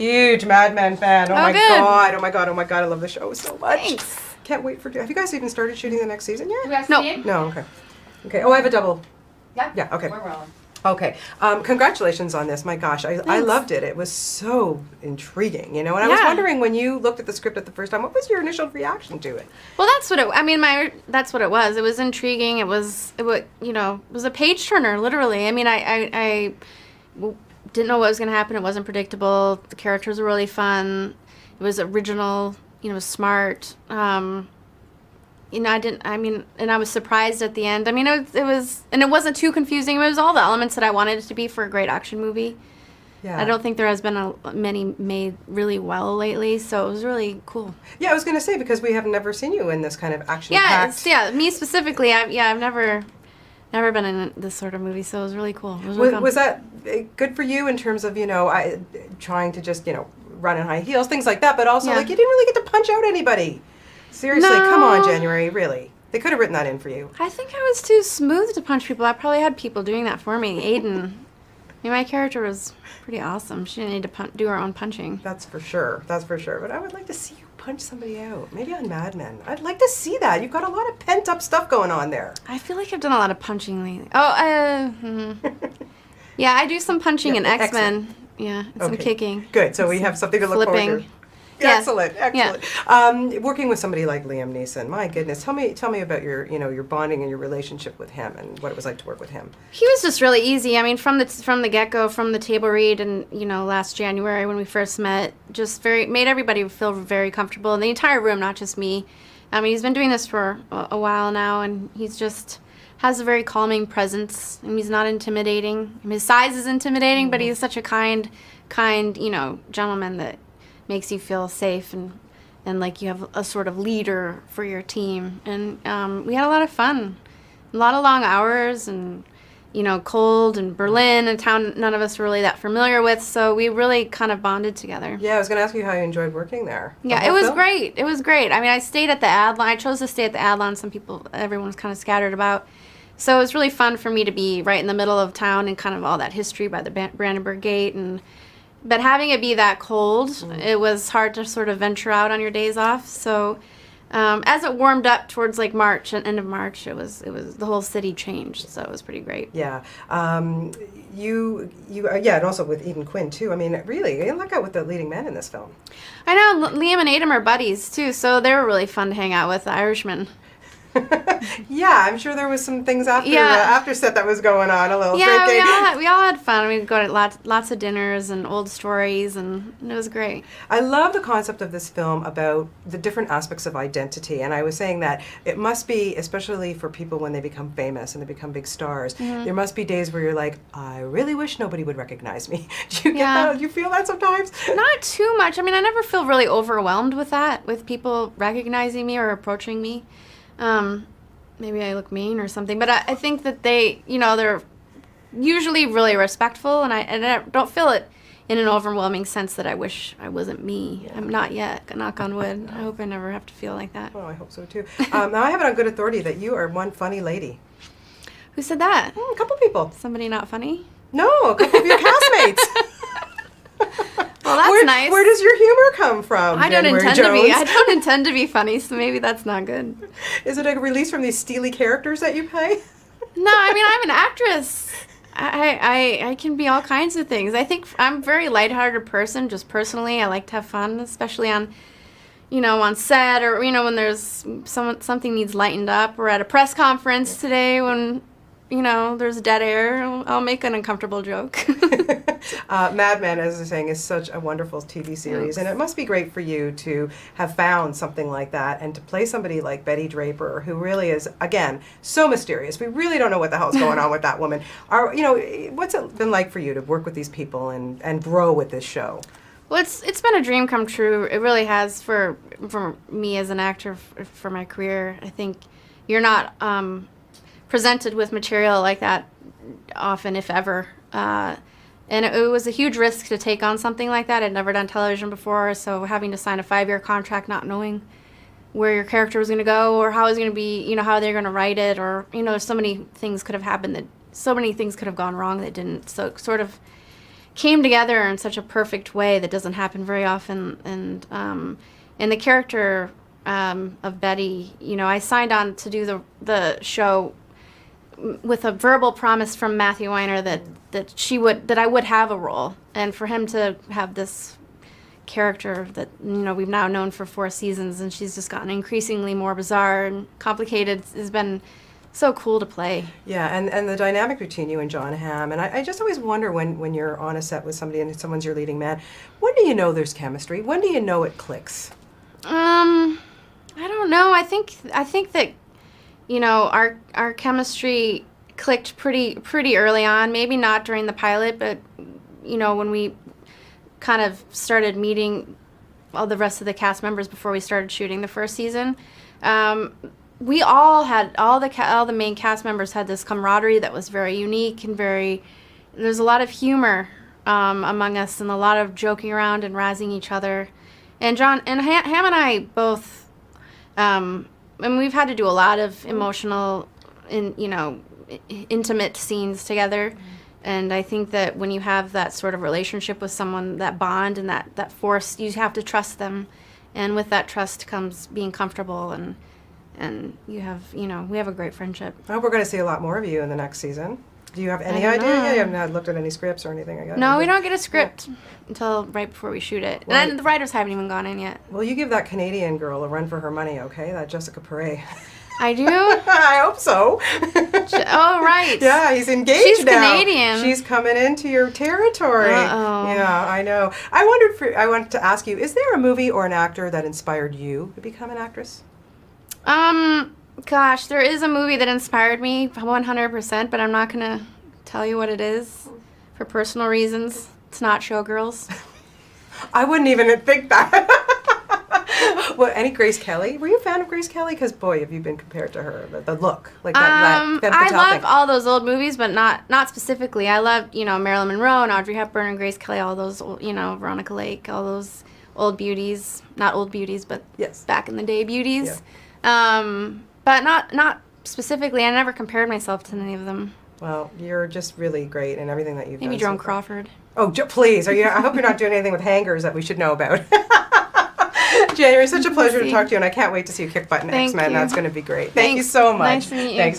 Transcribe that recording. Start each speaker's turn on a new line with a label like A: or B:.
A: Huge Mad Men fan. Oh, my
B: good.
A: God. Oh, my God. Oh, my God. I love the show so much.
B: Thanks.
A: Can't wait for... Have you guys even started shooting the next season
C: Do we
A: yet?
C: have
B: No.
C: Steve?
A: No, okay. Okay. Oh, I have a double.
C: Yeah.
A: Yeah, okay.
C: We're rolling.
A: Okay. Congratulations on this. My gosh, I
B: Thanks.
A: loved it. It was so intriguing, you know. And I was
B: Yeah.
A: wondering, when you looked at the script at the first time, what was your initial reaction to it?
B: Well, that's what it. I mean, that's what it was. It was intriguing. It was a page turner, literally. I mean, I didn't know what was going to happen. It wasn't predictable. The characters were really fun. It was original. Smart. And I was surprised at the end. I mean, it was, and it wasn't too confusing. It was all the elements that I wanted it to be for a great action movie.
A: Yeah.
B: I don't think there has been many made really well lately, so it was really cool.
A: Yeah, I was going to say, because we have never seen you in this kind of action.
B: Me specifically. I've never been in this sort of movie, so it was really cool. It was really fun.
A: Was that good for you in terms of, trying to just, run in high heels, things like that, but also,
B: Yeah.
A: you didn't really get to punch out anybody. Seriously,
B: No.
A: come on, January, really. They could have written that in for you.
B: I think I was too smooth to punch people. I probably had people doing that for me. Aiden. I mean, my character was pretty awesome. She didn't need to do her own punching.
A: That's for sure. That's for sure. But I would like to see you punch somebody out. Maybe on Mad Men. I'd like to see that. You've got a lot of pent-up stuff going on there.
B: I feel like I've done a lot of punching lately. Yeah, I do some punching in X-Men. Yeah, and some
A: Okay.
B: kicking.
A: Good. So we have something to look forward to.
B: Flipping. Yeah.
A: Excellent, excellent. Working with somebody like Liam Neeson, my goodness, tell me about your bonding and your relationship with him, and what it was like to work with him.
B: He was just really easy. I mean, from the get-go, from the table read, and last January when we first met, just made everybody feel very comfortable in the entire room, not just me. I mean, he's been doing this for a while now, and he's just has a very calming presence, and he's not intimidating. I mean, his size is intimidating, but he's such a kind, gentleman that makes you feel safe and like you have a sort of leader for your team. And we had a lot of fun, a lot of long hours, and cold, and Berlin, a town none of us were really that familiar with, so we really kind of bonded together.
A: Yeah, I was going to ask you how you enjoyed working there.
B: Yeah, it was great. It was great. I mean, I stayed at the Adlon. I chose to stay at the Adlon. Everyone was kind of scattered about. So it was really fun for me to be right in the middle of town and kind of all that history by the Brandenburg Gate. But having it be that cold, it was hard to sort of venture out on your days off. So as it warmed up towards like March and end of March, it was the whole city changed. So it was pretty great.
A: Yeah. And also with Eden Quinn too. I mean, really, you luck out with the leading men in this film.
B: I know, Liam and Adam are buddies too, so they were really fun to hang out with, the Irishmen.
A: Yeah, I'm sure there was some things after set that was going on, a little drinking.
B: we all had fun. We'd go to lots of dinners and old stories, and it was great.
A: I love the concept of this film about the different aspects of identity, and I was saying that it must be, especially for people when they become famous and they become big stars, there must be days where you're like, I really wish nobody would recognize me. Do you get that? Do you feel that sometimes?
B: Not too much. I mean, I never feel really overwhelmed with that, with people recognizing me or approaching me. Maybe I look mean or something, but I think that they, they're usually really respectful, and I don't feel it in an overwhelming sense that I wish I wasn't me. Yeah. I'm not yet, knock on wood. I hope I never have to feel like that.
A: Oh, I hope so too. Now I have it on good authority that you are one funny lady.
B: Who said that?
A: A couple people.
B: Somebody not funny?
A: No, a couple of your castmates.
B: Well, that's nice.
A: Where does your humor come from?
B: I don't intend to be funny, so maybe that's not good.
A: Is it a release from these steely characters that you play?
B: No, I mean, I'm an actress. I can be all kinds of things. I think I'm a very lighthearted person, just personally. I like to have fun, especially on set, or when there's something needs lightened up. We're at a press conference today when there's dead air. I'll make an uncomfortable joke.
A: Mad Men, as I was saying, is such a wonderful TV series, and it must be great for you to have found something like that and to play somebody like Betty Draper, who really is, again, so mysterious. We really don't know what the hell's going on with that woman. What's it been like for you to work with these people and grow with this show?
B: Well, it's been a dream come true. It really has for me as an actor for my career. I think you're not presented with material like that often, if ever. And it was a huge risk to take on something like that. I'd never done television before, so having to sign a 5-year contract, not knowing where your character was going to go or how it was going to be, how they're going to write it, or, so many things could have happened so many things could have gone wrong that didn't. So it sort of came together in such a perfect way that doesn't happen very often. And the character of Betty, you know, I signed on to do the show with a verbal promise from Matthew Weiner that I would have a role, and for him to have this character that, you know, we've now known for 4 seasons, and she's just gotten increasingly more bizarre and complicated, has been so cool to play.
A: Yeah, and the dynamic between you and John Hamm, and I just always wonder when you're on a set with somebody and someone's your leading man, when do you know there's chemistry? When do you know it clicks?
B: I don't know. I think that, you know, our chemistry clicked pretty early on. Maybe not during the pilot, but, you know, when we kind of started meeting all the rest of the cast members before we started shooting the first season. We all had, all the main cast members had this camaraderie that was very unique and there's a lot of humor among us, and a lot of joking around and razzing each other. And John and Ham and I both, and we've had to do a lot of emotional, intimate scenes together. And I think that when you have that sort of relationship with someone, that bond and that force, you have to trust them. And with that trust comes being comfortable, and you have, you know, we have a great friendship.
A: I hope we're going to see a lot more of you in the next season. Do you have any idea? Yeah, you haven't looked at any scripts or anything like that?
B: No, we don't get a script until right before we shoot it. And the writers haven't even gone in yet.
A: Well, you give that Canadian girl a run for her money, okay? That Jessica Perret.
B: I do?
A: I hope so.
B: Oh, right.
A: Yeah, he's engaged
B: She's
A: now.
B: Canadian.
A: She's coming into your territory.
B: Uh-oh.
A: Yeah, I know. I wanted to ask you, is there a movie or an actor that inspired you to become an actress?
B: Gosh, there is a movie that inspired me 100%, but I'm not going to tell you what it is for personal reasons. It's not Showgirls.
A: I wouldn't even think that. Well, any Grace Kelly? Were you a fan of Grace Kelly? Because, boy, have you been compared to her. The look. Like that
B: I love all those old movies, but not specifically. I love, you know, Marilyn Monroe and Audrey Hepburn and Grace Kelly, all those, you know, Veronica Lake, all those old beauties. Not old beauties, but
A: yes,
B: back in the day beauties.
A: Yeah.
B: But not specifically. I never compared myself to any of them.
A: Well, you're just really great in everything that you've done.
B: Maybe Joan Crawford.
A: Oh, please. I hope you're not doing anything with hangers that we should know about. Jen, it's such a pleasure to talk to you, and I can't wait to see you kick butt in X-Men. That's going to be great. Thank you so much.
B: Nice to meet you.
A: Thanks.